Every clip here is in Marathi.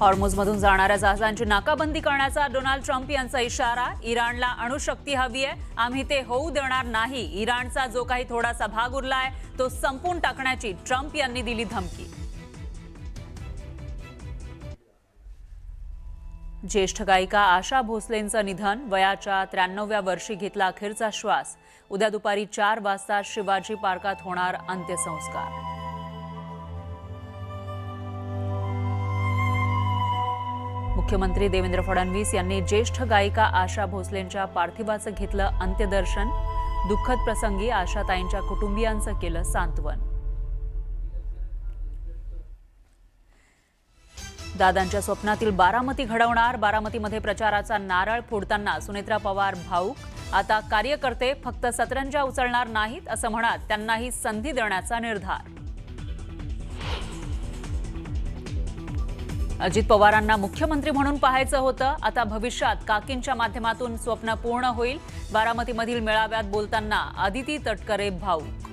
हॉर्मुझमधून जाणाऱ्या जहाजांची नाकाबंदी करण्याचा डोनाल्ड ट्रम्प यांचा इशारा। इराणला अणुशक्ती हवी आहे, आम्ही ते होऊ देणार नाही। इराणचा जो काही थोडासा भाग उरलाय तो संपून टाकण्याची ट्रम्प यांनी दिली धमकी। ज्येष्ठ गायिका आशा भोसलेंचं निधन, वयाच्या 93व्या वर्षी घेतला अखेरचा श्वास। उद्या दुपारी 4 वाजता शिवाजी पार्कात होणार अंत्यसंस्कार। मुख्यमंत्री देवेंद्र फडणवीस यांनी ज्येष्ठ गायिका आशा भोसलेंच्या पार्थिवाचं घेतलं अंत्यदर्शन। दुःखद प्रसंगी आशाताईंच्या कुटुंबियांचं केलं सांत्वन। दादांच्या स्वप्नातील बारामती घडवणार, बारामतीमध्ये प्रचाराचा नारळ फोडताना सुनेत्रा पवार भाऊक। आता कार्यकर्ते फक्त सतरंजा उचलणार नाहीत असं म्हणत त्यांनाही संधी देण्याचा निर्धार। अजित पवारांना मुख्यमंत्री म्हणून पाहायचं होतं, आता भविष्यात काकींच्या माध्यमातून स्वप्न पूर्ण होईल। बारामतीमधील मेळाव्यात बोलताना अदिती तटकरे भाऊक।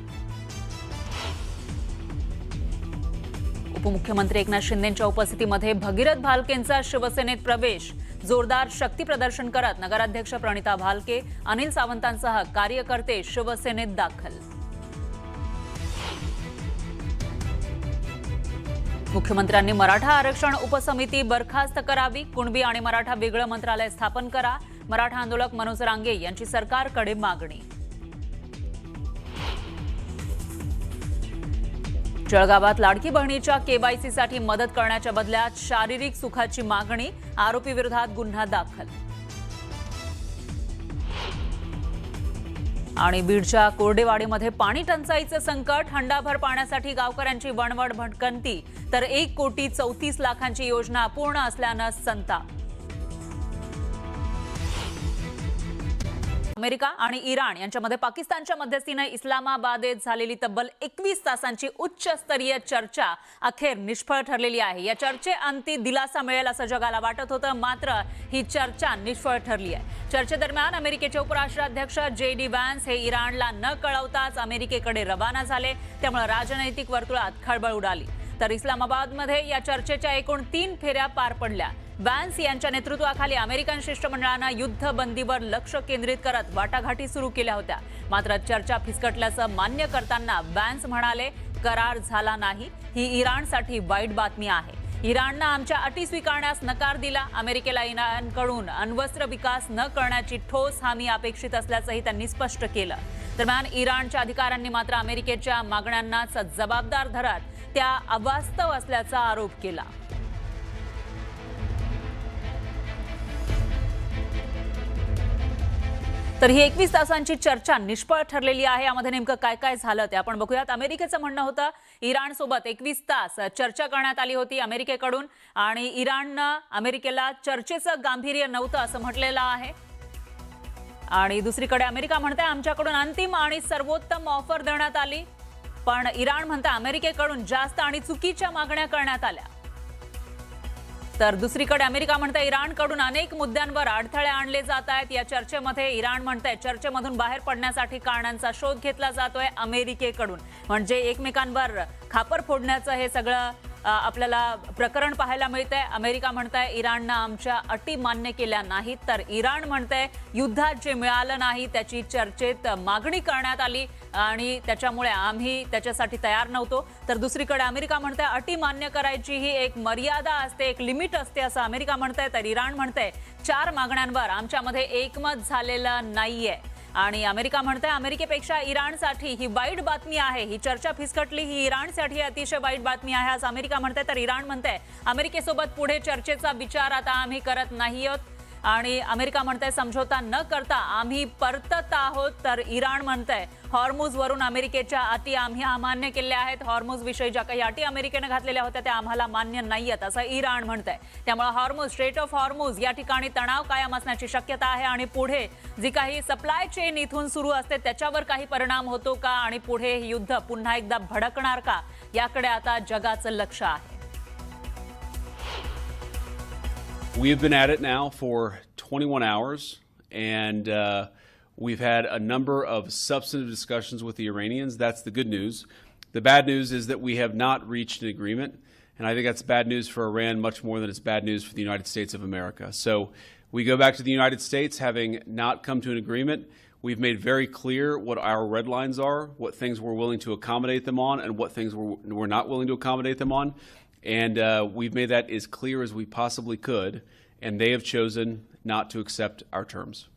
उपमुख्यमंत्री एकनाथ शिंदेंच्या उपस्थितीमध्ये भगीरथ भालकेंचा शिवसेनेत प्रवेश। जोरदार शक्ती प्रदर्शन करत नगराध्यक्ष प्रणिता भालके, अनिल सावंतांसह कार्यकर्ते शिवसेनेत दाखल। मुख्यमंत्र्यांनी मराठा आरक्षण उपसमिती बरखास्त करावी, कुणबी आणि मराठा वेगळं मंत्रालय स्थापन करा। मराठा आंदोलक मनोज रांगे यांची सरकारकडे मागणी। जळगावात लाडकी बहिणीच्या केवायसीसाठी मदत करण्याच्या बदल्यात शारीरिक सुखाची मागणी, आरोपी विरोधात गुन्हा दाखल। आणि बीडच्या कोरडेवाडीमध्ये पाणी टंचाईचं संकट, हंडाभर पाण्यासाठी गावकऱ्यांची वणवण भटकंती, तर 1,34,00,000 योजना अपूर्ण असल्यानं संताप। अमेरिका आणि इराण यांच्यामध्ये पाकिस्तानच्या मध्यस्थीने इस्लामाबादेत झालेली तब्बल 21 तासांची उच्चस्तरीय चर्चा अखेर निष्फळ ठरलेली आहे। या चर्चेअंती दिलासा मिळेल असं जगाला वाटत होतं, मात्र ही चर्चा निष्फळ ठरली आहे। चर्चेदरम्यान अमेरिकेचे उपराष्ट्राध्यक्ष JD व्हॅन्स हे इराणला न कळवताच अमेरिकेकडे रवाना झाले, त्यामुळे राजनैतिक वर्तुळात खळबळ उडाली। तर इस्लामाबादमध्ये या चर्चेच्या एकूण 3 फेऱ्या पार पडल्या। व्हॅन्स यांच्या नेतृत्वाखाली अमेरिकन शिष्टमंडळानं युद्धबंदीवर लक्ष केंद्रित करत वाटाघाटी सुरू केल्या होत्या, मात्र चर्चा फिसकटल्याचं मान्य करताना व्हॅन्स म्हणाले, करार झाला नाही, ही इराणसाठी वाईट बातमी आहे। इराणनं आमच्या अटी स्वीकारण्यास नकार दिला। अमेरिकेला इराणकडून अण्वस्त्र विकास न करण्याची ठोस हमी अपेक्षित असल्याचंही त्यांनी स्पष्ट केलं। दरम्यान इराणच्या अधिकाऱ्यांनी मात्र अमेरिकेच्या मागण्यांनाच जबाबदार धरत त्या अवास्तव असल्याचा आरोप केला। तर ही 21 तासांची चर्चा निष्फळ ठरलेली आहे। यामध्ये नेमकं काय काय झालं ते आपण बघूयात। अमेरिकेचं म्हणणं होतं इराण सोबत 21 तास चर्चा करण्यात आली होती अमेरिकेकडून, आणि इराणनं अमेरिकेला चर्चेचं गांभीर्य नव्हतं असं म्हटलेलं आहे। आणि दुसरीकडे अमेरिका म्हणते आमच्याकडून अंतिम आणि सर्वोत्तम ऑफर देण्यात आली, पण इराण म्हणते अमेरिकेकडून जास्त आणि चुकीच्या मागण्या करण्यात आल्या। तर दुसरीकडे अमेरिका म्हणते इराणकडून अनेक मुद्द्यांवर अडथळे आणले जात आहेत या चर्चेमध्ये। इराण म्हणते चर्चेमधून बाहेर पडण्यासाठी कारणांचा शोध घेतला जातोय अमेरिकेकडून, म्हणजे एकमेकांवर खापर फोडण्याचं हे सगळं आपल्याला प्रकरण पाहायला मिळतंय। अमेरिका म्हणताय इराणनं आमच्या अटी मान्य केल्या नाहीत, तर इराण म्हणते युद्धात जे मिळालं नाही त्याची चर्चेत मागणी करण्यात आली आणि त्याच्यामुळे आम्ही त्याच्यासाठी तयार नव्हतो। तर दुसरीकडे अमेरिका म्हणते अटी मान्य करायची ही एक मर्यादा असते, एक लिमिट असते असं अमेरिका म्हणते। तर इराण म्हणते 4 मागण्यांवर आमच्यामध्ये एकमत झालेलं नाहीये, आणि अमेरिका म्हणते अमेरिकेपेक्षा इराणसाठी ही वाईट बातमी आहे। ही चर्चा फिसकटली ही इराणसाठी अतिशय वाईट बातमी आहे असं अमेरिका म्हणते। तर इराण म्हणते अमेरिकेसोबत पुढे चर्चेचा विचार आता आम्ही करत नाही आहोत, आणि अमेरिका म्हणते समझोता न करता आम्ही परतत आहोत। तर इराण म्हणते हॉर्मुझवरून अमेरिकेच्या अटी आम्ही अमान्य केल्या आहेत, हॉर्मुझ विषयी ज्या काही अटी अमेरिकेने घातलेल्या होत्या त्या आम्हाला मान्य नाहीयेत असं इराण म्हणते। त्यामुळे हॉर्मुझ, स्ट्रेट ऑफ हॉर्मुझ या ठिकाणी तणाव कायम असण्याची शक्यता आहे, आणि पुढे जी काही सप्लाय चेन इथून सुरू असते त्याच्यावर काही परिणाम होतो का, आणि पुढे हे युद्ध पुन्हा एकदा भडकणार का, याकडे आता जगाचं लक्ष आहे। We have been at it now for 21 hours, and we've had a number of substantive discussions with the Iranians. That's the good news. The bad news is that we have not reached an agreement, and I think that's bad news for Iran much more than it's bad news for the United States of America. So we go back to the United States having not come to an agreement. We've made very clear what our red lines are, what things we're willing to accommodate them on, and what things we're not willing to accommodate them on. And we've made that as clear as we possibly could, and they have chosen not to accept our terms.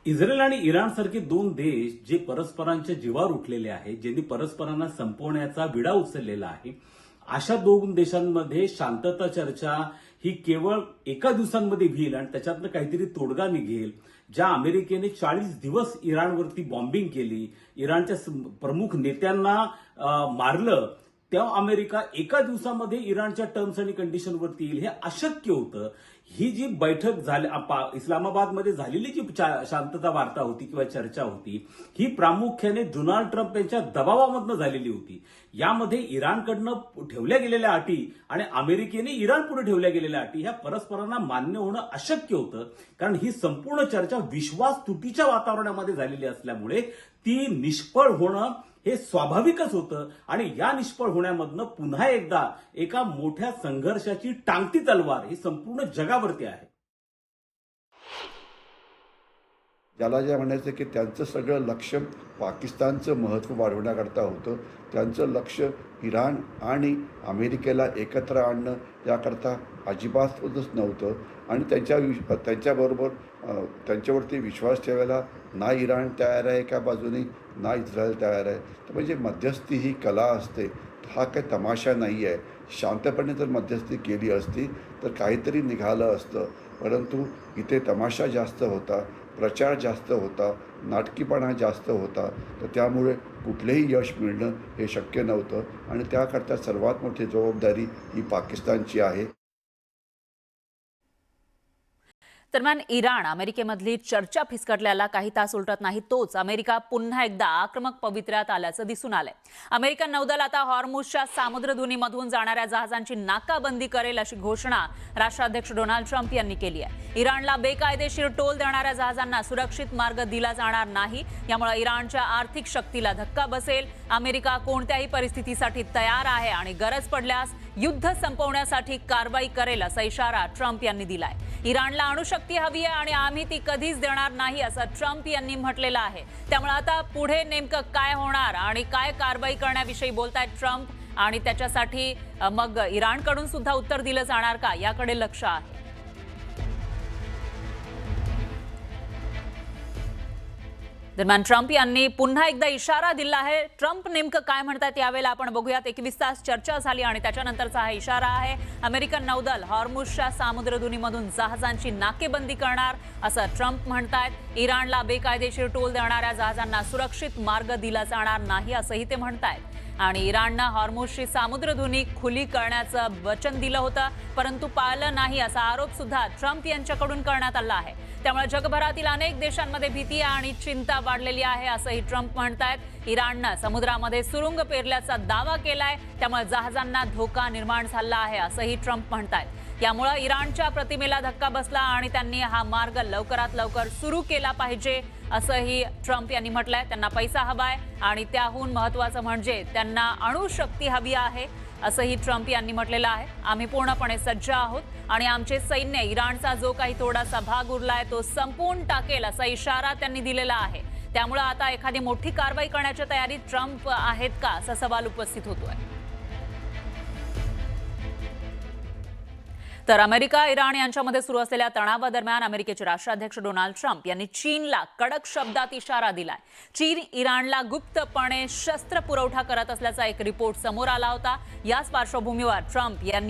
Israel आणि इराण सारखे दोन देश जे परस्परांच्या जीवावर उठलेले आहेत, ज्यांनी परस्परांना संपवण्याचा विडा उचललेला आहे, अशा दोन देशांमध्ये शांतता चर्चा ही केवळ एका दिवसांमध्ये होईल आणि त्याच्यातनं काहीतरी तोडगा निघेल. ज्या अमेरिकेने 40 दिवस इराणवरती बॉम्बिंग केली, इराणच्या प्रमुख नेत्यांना मारलं, तेव्हा अमेरिका एका दिवसामध्ये इराणच्या टर्म्स आणि कंडिशनवरती येईल हे अशक्य होतं. ही जी बैठक झाली इस्लामाबादमध्ये झालेली जी शांतता वार्ता होती किंवा चर्चा होती, ही प्रामुख्याने डोनाल्ड ट्रम्प यांच्या दबावामधनं झालेली होती. यामध्ये इराणकडनं ठेवल्या गेलेल्या अटी आणि अमेरिकेने इराण पुढे ठेवल्या गेलेल्या अटी ह्या परस्परांना मान्य होणं अशक्य होतं. कारण ही संपूर्ण चर्चा विश्वास तुटीच्या वातावरणामध्ये झालेली असल्यामुळे ती निष्फळ होणं हे स्वाभाविकच होतं आणि या निष्फळ होण्यामधनं पुन्हा एकदा एका मोठ्या संघर्षाची टांगती तलवार ही संपूर्ण जगावरती आहे. ज्याला जे म्हणायचं की त्यांचं सगळं लक्ष पाकिस्तानचं महत्त्व वाढवण्याकरता होतं. त्यांचं लक्ष इराण आणि अमेरिकेला एकत्र आणणं याकरता अजिबातच नव्हतं आणि त्यांच्याबरोबर त्यांच्यावरती विश्वास ठेवायला ना इराण तयार आहे एका बाजूने, ना इस्रायल तयार आहे. तर म्हणजे मध्यस्थी ही कला असते, हा काही तमाशा नाही आहे. शांतपणे जर मध्यस्थी केली असती तर काहीतरी निघालं असतं, परंतु इथे तमाशा जास्त होता, प्रचार जास्त होता, नाटकीपणा जास्त होता. तर त्यामुळे कुठलेही यश मिळणं हे शक्य नव्हतं आणि त्याकरता सर्वात मोठी जबाबदारी ही पाकिस्तानची आहे. दरम्यान इराण अमेरिकेमधली चर्चा फिसकटल्याला काही तास उलटत नाही तोच अमेरिका पुन्हा एकदा आक्रमक पवित्र्यात आल्याचं दिसून आलंय. अमेरिकन नौदल आता हॉर्मुझच्या सामुद्रधुनीमधून जाणाऱ्या जहाजांची नाकाबंदी करेल अशी घोषणा राष्ट्राध्यक्ष डोनाल्ड ट्रम्प यांनी केली आहे. इराणला बेकायदेशीर टोल देणाऱ्या जहाजांना सुरक्षित मार्ग दिला जाणार नाही. यामुळे इराणच्या आर्थिक शक्तीला धक्का बसेल. अमेरिका कोणत्याही परिस्थितीसाठी तयार आहे आणि गरज पडल्यास युद्ध संपवण्यासाठी कारवाई करेल असा इशारा ट्रम्प यांनी दिलाय. इराणला अणुशक्ती हवी आहे आणि आम्ही ती कधीच देणार नाही असं ट्रम्प यांनी म्हटलेलं आहे. त्यामुळे आता पुढे नेमकं काय होणार आणि काय कारवाई करण्याविषयी बोलतायत ट्रम्प आणि त्याच्यासाठी मग इराणकडून सुद्धा उत्तर दिलं जाणार का याकडे लक्ष आहे. दरम्यान ट्रम्प यांनी पुन्हा एकदा इशारा दिला आहे. ट्रम्प नेमकं काय म्हणतात यावेळेला आपण बघूयात. 21 तास चर्चा झाली आणि त्याच्यानंतरचा हा इशारा आहे. अमेरिकन नौदल हॉर्मुझच्या सामुद्रधुनीमधून जहाजांची नाकेबंदी करणार असं ट्रम्प म्हणतायत. इराणला बेकायदेशीर टोल देणाऱ्या जहाजांना सुरक्षित मार्ग दिला जाणार नाही असंही ते म्हणतायत. आणि इराणनं हॉर्मुझची सामुद्रधुनी खुली करण्याचं वचन दिलं होतं, परंतु पाळलं नाही असा आरोप सुद्धा ट्रम्प यांच्याकडून करण्यात आला आहे. त्यामुळे जगभरातील अनेक देशांमध्ये भीती आणि चिंता वाढलेली आहे असंही ट्रम्प म्हणतायत. इराणनं समुद्रामध्ये सुरुंग पेरल्याचा दावा केलाय, त्यामुळे जहाजांना धोका निर्माण झाला आहे असंही ट्रम्प म्हणतायत. यामुळे इराणच्या प्रतिमेला धक्का बसला आणि त्यांनी हा मार्ग लवकरात लवकर सुरू केला पाहिजे असंही ट्रम्प यांनी म्हटलंय. त्यांना पैसा हवाय आणि त्याहून महत्त्वाचं म्हणजे त्यांना अणुशक्ती हवी आहे असंही ट्रम्प यांनी म्हटलेलं आहे. आम्ही पूर्णपणे सज्ज आहोत आणि आमचे सैन्य इराणचा जो काही थोडासा भाग उरलाय तो संपवून टाकेल असा इशारा त्यांनी दिलेला आहे. त्यामुळे आता एखादी मोठी कारवाई करण्याच्या तयारीत ट्रम्प आहेत का असा सवाल उपस्थित होतोय. तर अमेरिका इराण यांच्यामध्ये सुरू असलेल्या तणावादरम्यान अमेरिकेचे राष्ट्राध्यक्ष डोनाल्ड ट्रम्प यांनी चीनला कडक शब्दात इशारा दिलाय. चीन इराणला गुप्तपणे शस्त्र पुरवठा करत असल्याचा एक रिपोर्ट समोर आला होता. याच पार्श्वभूमीवर ट्रम्प यांनी